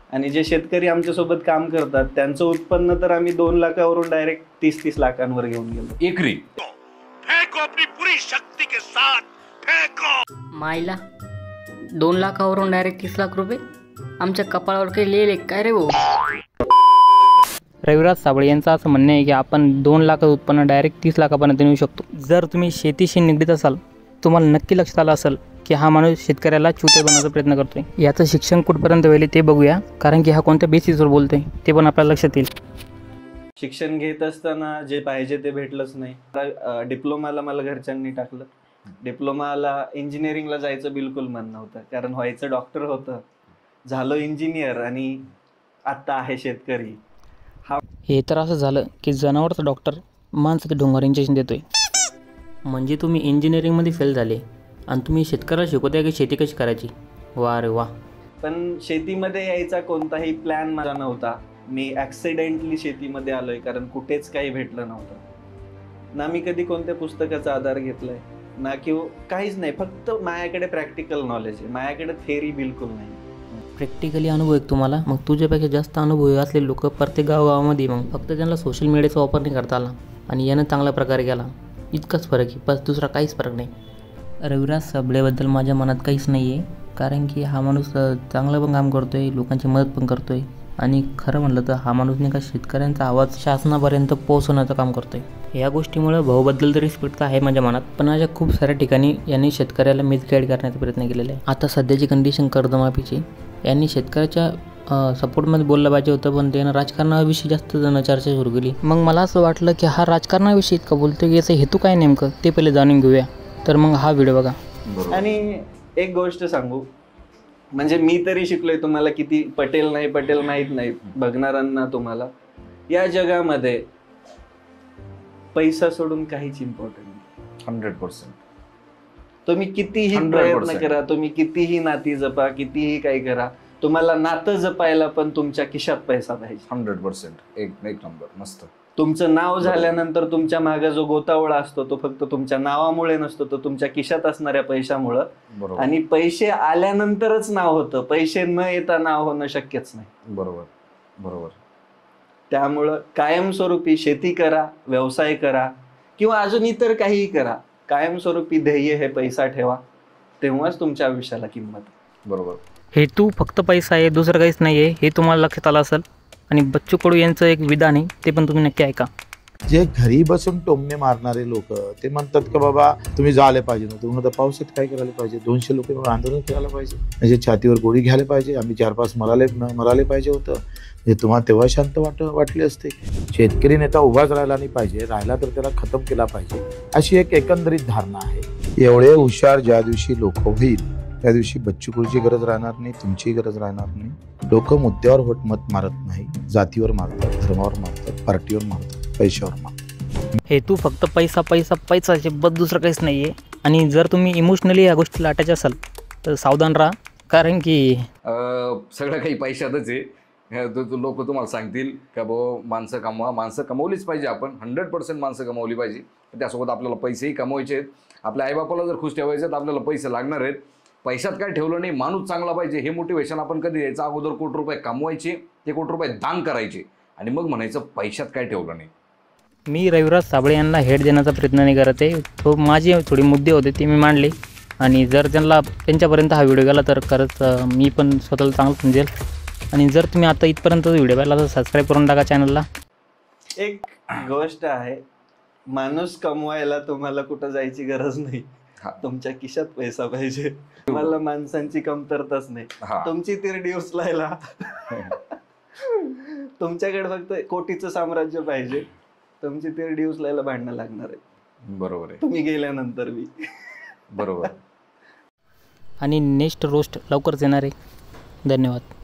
आणि जे शेतकरी आमच्यासोबत काम करतात त्यांचं उत्पन्न तर आम्ही 2 लाखावरून डायरेक्ट 30-30 लाखांवर घेऊन गेलो एकरी। फेंको अपनी पूरी शक्ति के साथ फेंको। मायला 2 लाखावरून डायरेक्ट 30 लाख रुपये आमच्या कपाळावर काही लिहिले काय रे भाऊ? रविराज साबळे यांचं असं म्हणणं आहे की आपण 2 लाख उत्पन्न डायरेक्ट 30 लाखापर्यंत नेऊ शकतो। जर तुम्ही शेतीशी निगडीत असाल तुम्हाला नक्की लक्षात आलं असेल की हा माणूस शेतकऱ्याला चुटे बनवण्याचा प्रयत्न करतोय। याचं शिक्षण कुठपर्यंत होईल ते बघूया, कारण की हा कोणत्या बेसिसवर बोलतोय ते पण आपल्याला लक्षात येईल। शिक्षण घेत असताना जे पाहिजे ते भेटलंच नाही। डिप्लोमाला मला घरच्यांनी टाकलं। डिप्लोमाला इंजिनिअरिंगला जायचं बिलकुल मन नव्हतं, कारण व्हायचं डॉक्टर होतं, झालं इंजिनियर आणि आता आहे शेतकरी। हे तर असं झालं की जनावरचा डॉक्टर माणसाचं डोंगर इंजेक्शन देतोय। म्हणजे तुम्ही इंजिनिअरिंगमध्ये फेल झाले आणि तुम्ही शेतकऱ्याला शिकवताय की शेती कशी करायची। वा रे वा। पण शेतीमध्ये यायचा कोणताही प्लॅन माझा नव्हता। मी ॲक्सिडेंटली शेतीमध्ये आलोय, कारण कुठेच काही भेटलं नव्हतं ना। मी कधी कोणत्या पुस्तकाचा आधार घेतलाय ना किंवा काहीच नाही। फक्त माझ्याकडे प्रॅक्टिकल नॉलेज आहे, माझ्याकडे थेअरी बिलकुल नाही। प्रॅक्टिकली अनुभव आहे तुम्हाला? मग तुझ्यापेक्षा जास्त अनुभवी असलेले लोक प्रत्येक गावागावामध्ये, मग फक्त त्यांना सोशल मीडियाचा वापर नाही करता आला आणि यानं चांगल्या प्रकारे केला, इतकाच फरक आहे, बस दुसरा काहीच फरक नाही। रविराज साबळेबद्दल माझ्या मनात काहीच नाही आहे, कारण की हा माणूस चांगलं पण काम करतो आहे, लोकांची मदत पण करतो आहे आणि खरं म्हटलं तर हा माणूस नाही का शेतकऱ्यांचा आवाज शासनापर्यंत पोहोचवण्याचं काम करतो आहे। या गोष्टीमुळे भाऊबद्दल तर रिस्पेक्ट आहे माझ्या मनात, पण अशा खूप साऱ्या ठिकाणी यांनी शेतकऱ्याला मिसगाईड करण्याचा प्रयत्न केलेला आहे। आता सध्याची कंडिशन कर्जमाफीची, यांनी शेतकऱ्याच्या सपोर्टमध्ये बोललं पाहिजे होतं, पण त्यानं राजकारणाविषयी जास्त जण चर्चा सुरू केली। मग मला असं वाटलं की हा राजकारणाविषयी इतका बोलतो की याचा हेतू काय नेमकं ते पहिले जाणून घेऊया। तर मग हा व्हिडिओ बघा। आणि एक गोष्ट सांगू, म्हणजे मी तरी शिकलोय, तुम्हाला किती पटेल नाही पटेल माहीत नाही, बघणाऱ्यांना तुम्हाला या जगामध्ये पैसा सोडून काहीच इम्पॉर्टंट नाही। 100%। तुम्ही कितीही 100%. प्रयत्न करा, तुम्ही कितीही नाती जपा, कितीही काही करा, तुम्हाला नातं जपायला पण तुमच्या खिशात पैसा पाहिजे। 100%। एक नंबर, मस्त। तुमचं नाव झाल्यानंतर तुमच्या मागे जो गोतावळा असतो तो फक्त तुमच्या नावामुळे नसतो, तो तुमच्या खिशात असणाऱ्या पैशामुळं। आणि पैसे आल्यानंतरच नाव होतं, पैसे न येता नाव होणं शक्यच नाही। बरोबर। त्यामुळं कायमस्वरूपी शेती करा, व्यवसाय करा किंवा अजून इतर काहीही करा, कायमस्वरूपी ध्येय हे पैसा ठेवा, तेव्हाच तुमच्या आयुष्याला किंमत आहे। बरोबर। हेतू फक्त पैसा आहे, दुसरं काहीच नाही आहे, हे तुम्हाला लक्षात आलं असेल। आणि बच्चू कडू यांचं एक विधान आहे, ते पण तुम्ही नक्की ऐका। जे घरी बसून टोमणे मारणारे लोक ते म्हणतात की बाबा तुम्ही जायला पाहिजे ना, तुम्ही म्हणता पावसात काय करायला पाहिजे, 200 लोक आंदोलन करायला पाहिजे, म्हणजे छातीवर गोळी घ्यायला पाहिजे, आम्ही 4-5 मराले पाहिजे होतं, म्हणजे तुम्हाला तेव्हा शांत वाटले असते। शेतकरी नेता उभाच राहिला नाही पाहिजे, राहिला तर त्याला खतम केला पाहिजे, अशी एक एकंदरीत धारणा आहे। एवढे हुशार ज्या दिवशी लोक होईल त्या दिवशी बच्चू कडूची गरज राहणार नाही, तुमची गरज राहणार नाही। लोक मुद्द्यावर मत मारत नाही, जातीवर मारतात, धर्मावर मारतात, पार्टीवर मारतात, पैशावर मारतात। हेतू फक्त पैसा पैसा पैसाचे, बस दुसरं काहीच नाही आहे। आणि जर तुम्ही इमोशनली या गोष्टीला अटॅच असाल तर सावधान राहा, कारण की सगळं काही पैशातच आहे। लोक तुम्हाला सांगतील का भाऊ माणसं कमवा, माणसं कमवलीच पाहिजे, आपण 100% माणसं कमवली पाहिजे, त्यासोबत आपल्याला पैसेही कमवायचे आहेत। आपल्या आईबापाला जर खुश ठेवायचे तर आपल्याला पैसे लागणार आहेत। पैशात काय ठेवलं नाही, माणूस चांगला पाहिजे, हे मोटिवेशन आपण कधी द्यायचं? अगोदर ₹1 कोटी कमवायचे, ते ₹1 कोटी दान करायचे आणि मग म्हणायचं पैशात काय ठेवलं नाही। मी रविराज साबळे यांना हेड देण्याचा प्रयत्न नाही करत आहे, तो माझे थोडे मुद्दे होते ते मी मांडले, आणि जर त्यांच्यापर्यंत हा व्हिडिओ गेला तर खरंच मी पण स्वतःला चांगलं समजेल। आणि जर तुम्ही आता इथपर्यंत व्हिडिओ पाहिला तर सबस्क्राईब करून टाका चॅनलला। एक गोष्ट आहे, माणूस कमवायला तुम्हाला कुठं जायची गरज नाही, तुमच्या खिशात पैसा पाहिजे। तुम्हाला माणसांची कमतरताच नाही, तुमची तिरडी उचलायला तुमच्याकडे फक्त कोटीचं साम्राज्य पाहिजे, तुमची तिरडी उचलायला भांडणं लागणार आहे। बरोबर आहे, तुम्ही गेल्यानंतर बी। बरोबर। आणि नेक्स्ट रोस्ट लवकरच येणार आहे। धन्यवाद।